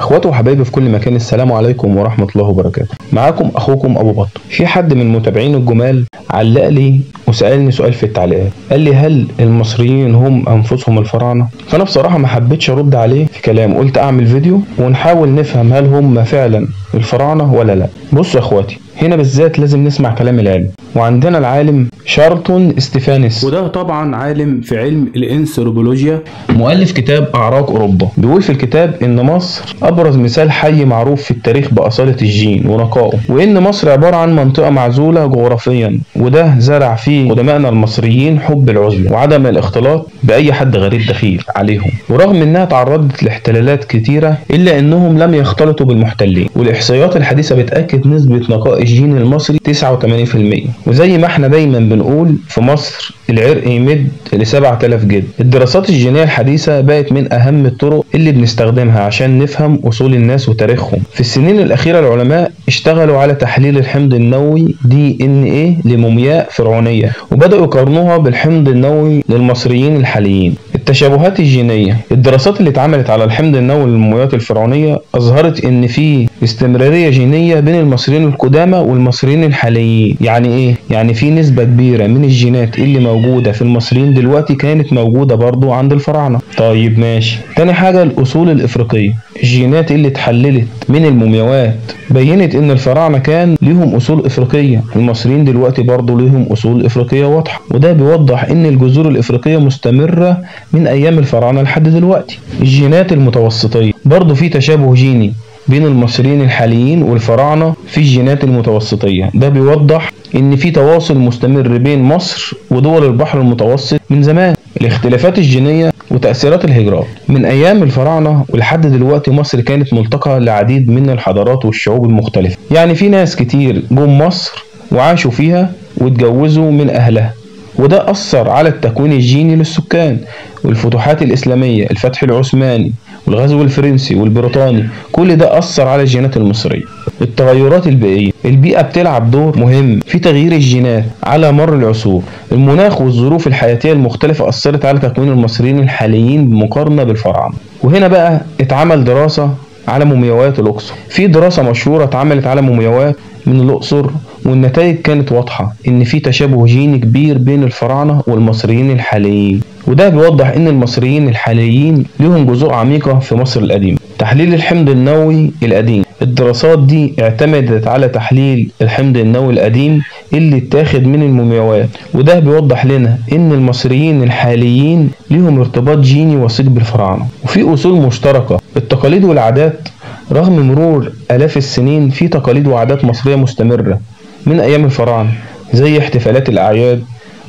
اخواتي وحبايبي في كل مكان، السلام عليكم ورحمة الله وبركاته. معاكم اخوكم ابو بط. في حد من المتابعين الجمال علق لي وسألني سؤال في التعليقات، قال لي هل المصريين هم انفسهم الفراعنة؟ فانا بصراحة ما حبيتش ارد عليه في كلام، قلت اعمل فيديو ونحاول نفهم هل هم فعلا الفراعنة ولا لا. بصوا يا اخواتي، هنا بالذات لازم نسمع كلام العلم، وعندنا العالم شارلتون ستيفانس، وده طبعا عالم في علم الانثروبولوجيا، مؤلف كتاب اعراق اوروبا. بيقول في الكتاب ان مصر ابرز مثال حي معروف في التاريخ باصالة الجين ونقائه، وان مصر عبارة عن منطقة معزولة جغرافيا، وده زرع فيه قدمائنا المصريين حب العزلة وعدم الاختلاط باي حد غريب دخيل عليهم، ورغم انها تعرضت لاحتلالات كتيرة الا انهم لم يختلطوا بالمحتلين. والاحصائيات الحديثة بتأكد نسبة نقاء الجين المصري 89%، وزي ما احنا دايما بنقول في مصر العرق يمد ل 7000 جد. الدراسات الجينية الحديثة بقت من اهم الطرق اللي بنستخدمها عشان نفهم اصول الناس وتاريخهم. في السنين الاخيرة العلماء اشتغلوا على تحليل الحمض النووي DNA لمومياء فرعونية، وبدأوا يقارنوها بالحمض النووي للمصريين الحاليين. التشابهات الجينية، الدراسات اللي اتعملت على الحمض النووي للمومياوات الفرعونية اظهرت ان في استمرارية جينية بين المصريين القدامى والمصريين الحاليين. يعني ايه؟ يعني في نسبة كبيرة من الجينات اللي موجودة في المصريين دلوقتي كانت موجودة برضو عند الفراعنة. طيب ماشي. تاني حاجة الاصول الافريقية، الجينات اللي اتحللت من المومياوات بينت ان الفراعنة كان ليهم اصول افريقية، المصريين دلوقتي برضو ليهم اصول افريقية واضحة، وده بيوضح ان الجذور الافريقية مستمرة من ايام الفراعنة لحد دلوقتي. الجينات المتوسطية، برضو في تشابه جيني بين المصريين الحاليين والفراعنة في الجينات المتوسطية، ده بيوضح ان في تواصل مستمر بين مصر ودول البحر المتوسط من زمان. الاختلافات الجينية وتأثيرات الهجرات، من ايام الفراعنة ولحد دلوقتي مصر كانت ملتقى لعديد من الحضارات والشعوب المختلفة. يعني في ناس كتير جم مصر وعاشوا فيها واتجوزوا من اهلها، وده أثر على التكوين الجيني للسكان. والفتوحات الإسلامية، الفتح العثماني والغزو الفرنسي والبريطاني، كل ده أثر على الجينات المصرية. التغيرات البيئية، البيئة بتلعب دور مهم في تغيير الجينات على مر العصور. المناخ والظروف الحياتية المختلفة أثرت على تكوين المصريين الحاليين بمقارنة بالفراعنة. وهنا بقى اتعمل دراسة على مومياوات الأقصر. في دراسة مشهورة اتعملت على مومياوات من الأقصر، والنتائج كانت واضحة ان في تشابه جيني كبير بين الفراعنة والمصريين الحاليين، وده بيوضح ان المصريين الحاليين لهم جذور عميقة في مصر القديمة. تحليل الحمض النووي القديم، الدراسات دي اعتمدت على تحليل الحمض النووي القديم اللي اتاخد من المومياوات، وده بيوضح لنا ان المصريين الحاليين لهم ارتباط جيني وثيق بالفراعنة، وفي اصول مشتركة. التقاليد والعادات، رغم مرور آلاف السنين في تقاليد وعادات مصرية مستمرة من أيام الفراعنة، زي احتفالات الأعياد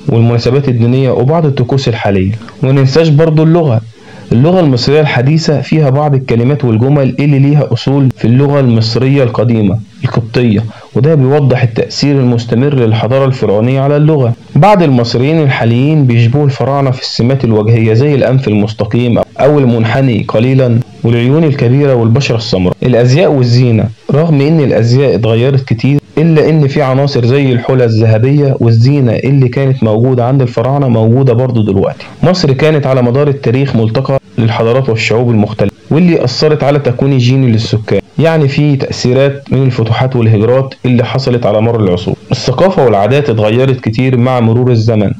والمناسبات الدينية وبعض الطقوس الحالية. وننساش برضو اللغة المصرية الحديثة فيها بعض الكلمات والجمل اللي ليها أصول في اللغة المصرية القديمة القبطية، وده بيوضح التأثير المستمر للحضارة الفرعونية على اللغة. بعض المصريين الحاليين بيشبهوا الفراعنة في السمات الوجهية، زي الأنف المستقيم أو المنحني قليلا والعيون الكبيرة والبشرة السمراء. الأزياء والزينة، رغم إن الأزياء اتغيرت كتير إلا إن في عناصر زي الحلى الذهبية والزينة اللي كانت موجودة عند الفراعنة موجودة برضو دلوقتي. مصر كانت على مدار التاريخ ملتقى للحضارات والشعوب المختلفة، واللي أثرت على تكوين الجيني للسكان. يعني في تأثيرات من الفتوحات والهجرات اللي حصلت على مر العصور. الثقافة والعادات اتغيرت كتير مع مرور الزمن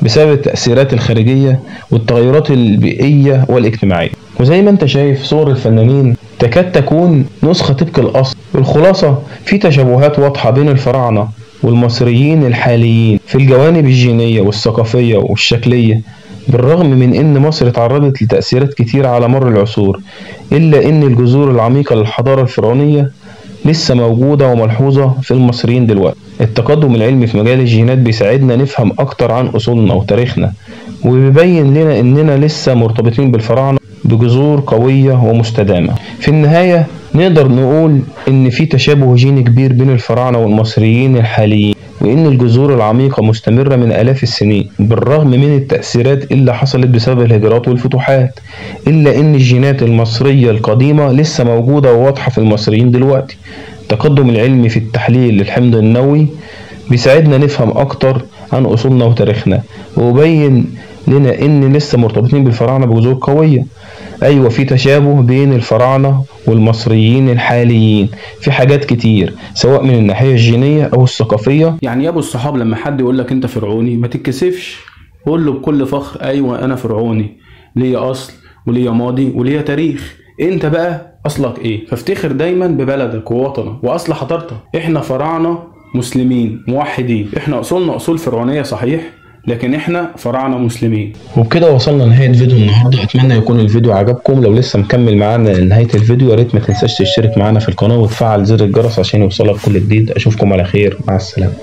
بسبب التأثيرات الخارجية والتغيرات البيئية والاجتماعية. وزي ما انت شايف صور الفنانين تكاد تكون نسخة طبق الأصل. والخلاصة في تشابهات واضحة بين الفراعنة والمصريين الحاليين في الجوانب الجينية والثقافية والشكلية، بالرغم من ان مصر تعرضت لتأثيرات كتير على مر العصور، الا ان الجذور العميقة للحضارة الفرعونية لسه موجودة وملحوظة في المصريين دلوقتي. التقدم العلمي في مجال الجينات بيساعدنا نفهم اكتر عن اصولنا وتاريخنا، وبيبين لنا اننا لسه مرتبطين بالفراعنة بجذور قوية ومستدامة. في النهاية نقدر نقول ان في تشابه جيني كبير بين الفراعنة والمصريين الحاليين، وان الجذور العميقة مستمرة من آلاف السنين بالرغم من التأثيرات اللي حصلت بسبب الهجرات والفتوحات، الا ان الجينات المصرية القديمة لسه موجودة وواضحة في المصريين دلوقتي. التقدم العلمي في التحليل للحمض النووي بيساعدنا نفهم اكتر عن اصولنا وتاريخنا، وبين لنا ان لسه مرتبطين بالفراعنة بجذور قوية. ايوه في تشابه بين الفراعنة والمصريين الحاليين في حاجات كتير، سواء من الناحية الجينية او الثقافية. يعني يا ابو الصحاب لما حد يقول لك انت فرعوني ما تتكسفش، قول له بكل فخر ايوه انا فرعوني، ليا اصل وليا ماضي وليا تاريخ. انت بقى اصلك ايه؟ فافتخر دايما ببلدك ووطنك واصل حضارتك. احنا فراعنه مسلمين موحدين، احنا اصولنا اصول فرعونيه صحيح، لكن احنا فراعنه مسلمين. وبكده وصلنا لنهاية فيديو النهاردة. اتمنى يكون الفيديو عجبكم. لو لسه مكمل معانا لنهاية الفيديو يا ريت ما تنساش تشترك معانا في القناة وتفعل زر الجرس عشان يوصلك كل جديد. اشوفكم على خير، مع السلامة.